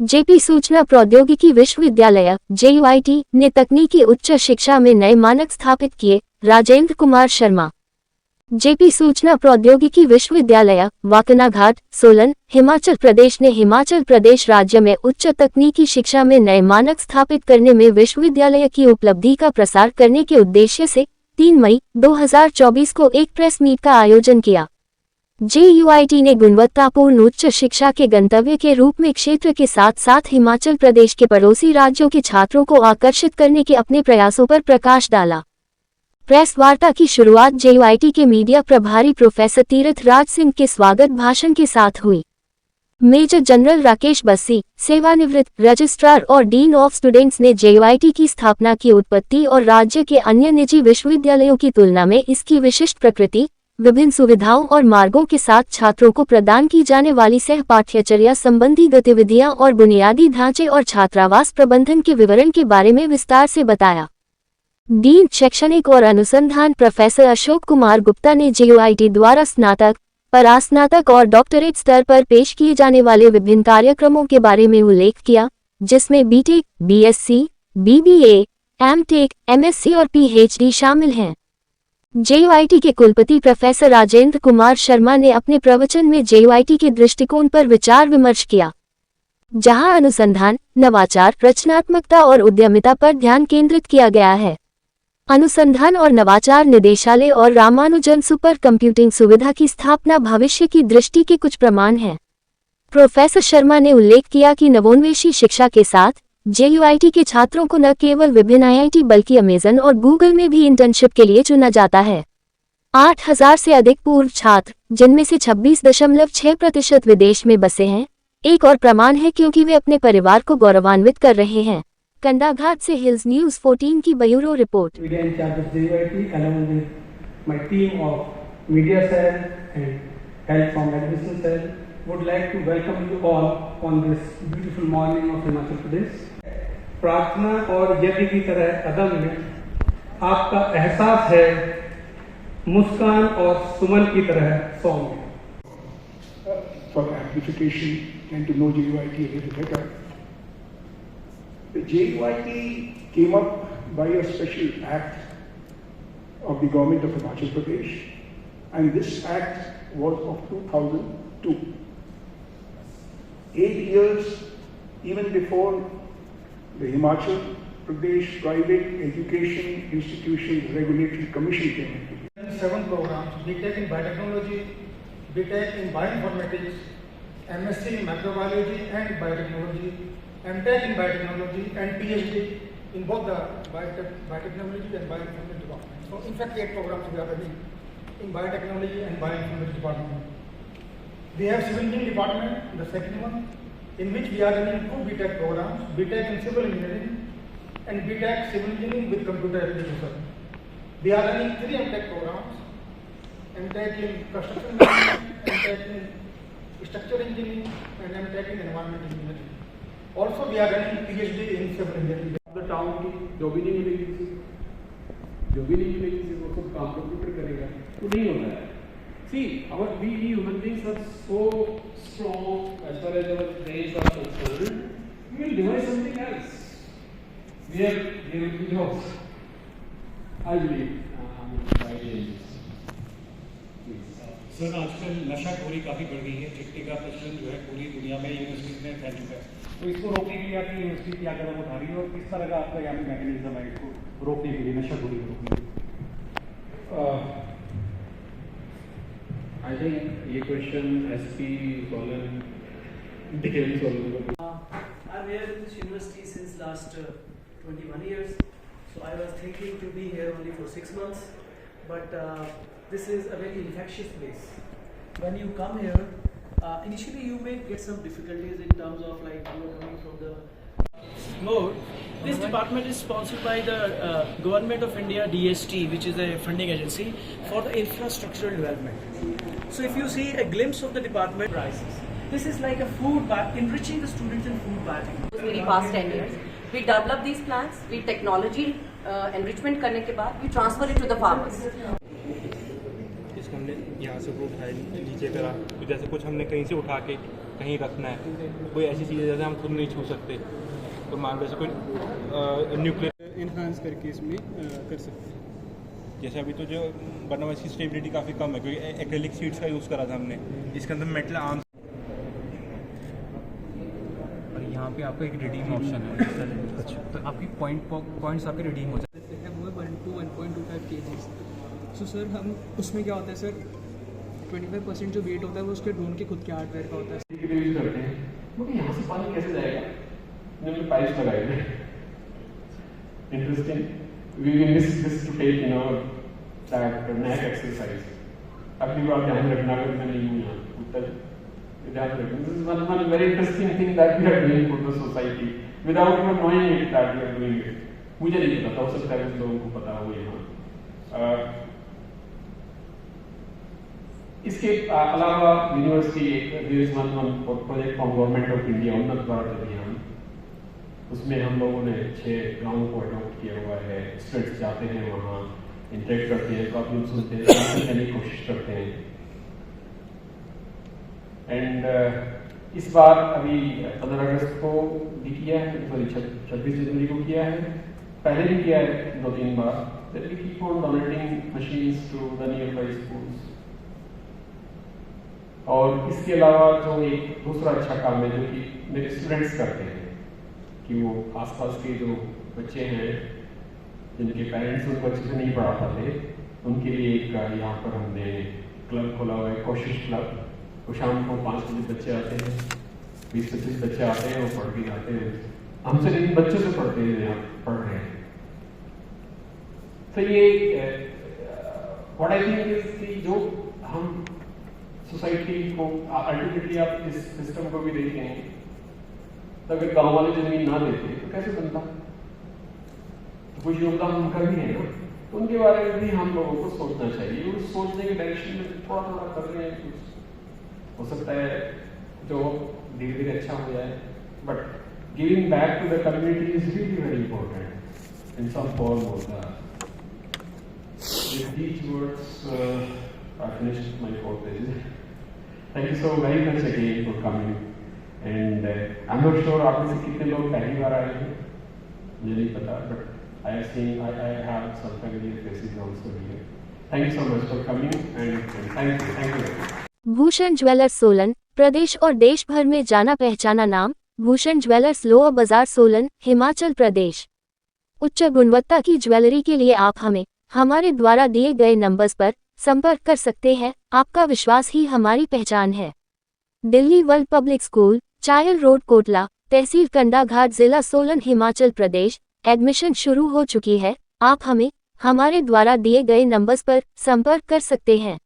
JP सूचना प्रौद्योगिकी विश्वविद्यालय JUIT ने तकनीकी उच्च शिक्षा में नए मानक स्थापित किए। राजेंद्र कुमार शर्मा। जेपी सूचना प्रौद्योगिकी विश्वविद्यालय वाकनाघाट सोलन हिमाचल प्रदेश ने हिमाचल प्रदेश राज्य में उच्च तकनीकी शिक्षा में नए मानक स्थापित करने में विश्वविद्यालय की उपलब्धि का प्रसार करने के उद्देश्य से 3 मई 2024 को एक प्रेस मीट का आयोजन किया। JUIT ने गुणवत्तापूर्ण उच्च शिक्षा के गंतव्य के रूप में क्षेत्र के साथ साथ हिमाचल प्रदेश के पड़ोसी राज्यों के छात्रों को आकर्षित करने के अपने प्रयासों पर प्रकाश डाला। प्रेस वार्ता की शुरुआत JUIT के मीडिया प्रभारी प्रोफेसर तीरथ राज सिंह के स्वागत भाषण के साथ हुई। मेजर जनरल राकेश बस्सी, सेवानिवृत्त रजिस्ट्रार और डीन ऑफ स्टूडेंट्स ने JUIT की स्थापना की उत्पत्ति और राज्य के अन्य निजी विश्वविद्यालयों की तुलना में इसकी विशिष्ट प्रकृति, विभिन्न सुविधाओं और मार्गों के साथ छात्रों को प्रदान की जाने वाली सह पाठ्यचर्या संबंधी गतिविधियां और बुनियादी ढांचे और छात्रावास प्रबंधन के विवरण के बारे में विस्तार से बताया। डीन शैक्षणिक और अनुसंधान प्रोफेसर अशोक कुमार गुप्ता ने JUIT द्वारा स्नातक, परास्नातक और डॉक्टरेट स्तर पर पेश किए जाने वाले विभिन्न कार्यक्रमों के बारे में उल्लेख किया, जिसमें BTech, BSc, BBA, MTech, MSc और PhD शामिल हैं। JUIT के कुलपति प्रोफेसर राजेंद्र कुमार शर्मा ने अपने प्रवचन में JUIT के दृष्टिकोण पर विचार विमर्श किया, जहां अनुसंधान, नवाचार, रचनात्मकता और उद्यमिता पर ध्यान केंद्रित किया गया है। अनुसंधान और नवाचार निदेशालय और रामानुजन सुपर कंप्यूटिंग सुविधा की स्थापना भविष्य की दृष्टि के कुछ प्रमाण हैं। प्रोफेसर शर्मा ने उल्लेख किया कि नवोन्मेषी शिक्षा के साथ JUIT के छात्रों को न केवल विभिन्न IIT बल्कि अमेजन और गूगल में भी इंटर्नशिप के लिए चुना जाता है। 8000 से अधिक पूर्व छात्र, जिनमें से 26.6% विदेश में बसे हैं, एक और प्रमाण है क्योंकि वे अपने परिवार को गौरवान्वित कर रहे हैं। कंडाघाट से हिल्स न्यूज़ 14 की bureau report. Would like to welcome you all on this beautiful morning of Himachal Pradesh. प्रार्थना और यज्ञ की तरह अदम्य आपका एहसास है, मुस्कान और सुमन की तरह सौम्य। For amplification and to know JUIT a little better, the JUIT came up by a special act of the government of Himachal Pradesh, and this act was of 2002. 8 years even before the Himachal Pradesh Private Education Institutions Regulatory Commission came into being. 7 programs: BTech in Biotechnology, BTech in Bioinformatics, MSc in Microbiology and Biotechnology, MTech in Biotechnology, and PhD in both the Biotechnology and Bioinformatics departments. So, in fact, 8 programs we are running in Biotechnology and Bioinformatics department. We have Civil Engineering department, the second one, in which we are running 2 BTech programs, BTech in Civil Engineering and BTech Civil Engineering with Computer Application. We are running 3 MTech programs, MTech in Construction Engineering, MTech in Structural Engineering and MTech in Environment Engineering. Also we are running PhD in Civil Engineering. The town की जो भी नहीं मिलेगी वो सब काम computer करेगा तो नहीं होना है। See, we human beings are so strong as far as our brains are concerned. We will devise something else. There will be jobs. I believe. Sir, आजकल नशाखोरी काफ़ी बढ़ गई है। चिट्टे का प्रचलन जो है पूरी दुनिया में यूनिवर्सिटीज में फैल चुका है। तो इसको रोकने के लिए आपकी यूनिवर्सिटी क्या कदम उठा रही है और किस तरह का आपका यहाँ पे मैकेनिज्म है इसको रोकने के लिए, नशाखोरी को रोकने के लिए? I think ये question SP Solan DL Solan। I'm here in this university since last 21 years. So I was thinking to be here only for 6 months, but this is a very infectious place. When you come here, initially you may get some difficulties in terms of like you are coming from the mode. This department is sponsored by the Government of India DST, which is a funding agency for the infrastructural development. So if you see a glimpse of the department prices, this is like a food enriching the students in food biotechnology. In the past 10 years, we develop these plants, we technology enrichment करने के बाद we transfer it to the farmers. इसको हमने यहाँ से उठाया नीचे करा, तो जैसे कुछ हमने कहीं से उठा के कहीं रखना है, कोई ऐसी चीज़ें जैसे हम खुद नहीं छू सकते, तो मान लो जैसे कोई न्यूक्लियर इन्हांस करके इसमें कर सकते हैं। जैसे अभी तो जो बना हुआ इसकी स्टेबिलिटी काफ़ी कम है क्योंकि एक्रेलिक शीट्स का यूज़ करा था हमने, इसके अंदर मेटल आर्म्स और यहाँ पे आपका एक रिडीम ऑप्शन है। अच्छा, तो आपकी पॉइंट्स आपके रिडीम हो जाते हैं वो 1 to 1.25 kgs। सो सर हम उसमें क्या होता है सर, 25% जो वेट होता है वो उसके ड्रोन के खुद के हार्डवेयर का होता है। यूज करते हैं, मगर यहाँ से पानी कैसे जाएगा? हमने पाइप्स लगाए हैं। Interesting. We miss this to take, you know, that neck exercise. अगली बार ध्यान रखना अगर मैं नहीं हूँ यहाँ, उत्तर ध्यान रखना। This is one very interesting thing that we are doing for the society without even knowing it that we are doing it. मुझे नहीं पता था, हो सकता है कुछ लोगों को पता हो यहाँ। इसके अलावा यूनिवर्सिटी एक project from government of India उन्नत भारत अभियान, उसमें हम लोगों ने 6 गाँवों को अडॉप्ट किया हुआ है। स्टूडेंट्स जाते हैं वहाँ, इंटरेक्ट करते हैं, प्रॉब्लम सुनते हैं, सॉल्व करने की कोशिश करते हैं। एंड इस बार अभी 15 अगस्त को भी किया है, सॉरी 26 जनवरी को किया है, पहले भी किया है 2-3 बार। That we keep on donating machines to the nearby schools. और इसके अलावा जो एक दूसरा अच्छा काम है जो कि मेरे स्टूडेंट्स करते हैं कि वो आसपास के जो बच्चे हैं जिनके पेरेंट्स उनको अच्छे से नहीं पढ़ा पाते, उनके लिए एक यहाँ पर हमने क्लब खोला हुआ है, कोशिश क्लब। तो शाम को 5 बजे बच्चे आते हैं, 20-25 बच्चे आते हैं, वो पढ़ के जाते हैं। हमसे इन बच्चों से पढ़ते हैं, यहाँ पढ़ रहे हैं। तो ये व्हाट आई थिंक इज कि जो हम सोसाइटी को अल्टीमेटली आप इस सिस्टम को भी देखें, तो अगर गांव वाले जमीन ना देते तो कैसे बनता? तो कुछ योगदान उनका भी है ना, तो उनके बारे में भी हम लोगों को सोचना चाहिए। उस सोचने के डायरेक्शन में थोड़ा थोड़ा कर रहे हैं, कुछ हो सकता है जो धीरे धीरे अच्छा हो जाए, but giving back to the community is really very important in some form of the. With these words, I finished my 4th page. Thank you so very much again for coming. And I'm not sure आप में से कितने लोग पहली बार आए हैं, मुझे नहीं पता, but I have seen, I have some familiar faces also here. Thank you so much for coming and thank you very much. Bhushan jewellers Solan, प्रदेश और देश भर में जाना पहचाना नाम। भूषण ज्वेलर्स लोअर बाजार सोलन, हिमाचल प्रदेश। उच्च गुणवत्ता की ज्वेलरी के लिए आप हमारे द्वारा दिए गए नंबर्स पर संपर्क कर सकते हैं। आपका विश्वास ही हमारी पहचान है। Delhi world public school, Chail road, Kotla, तहसील कंडाघाट, जिला सोलन, हिमाचल प्रदेश। एडमिशन शुरू हो चुकी है। आप हमारे द्वारा दिए गए नंबर्स पर संपर्क कर सकते हैं।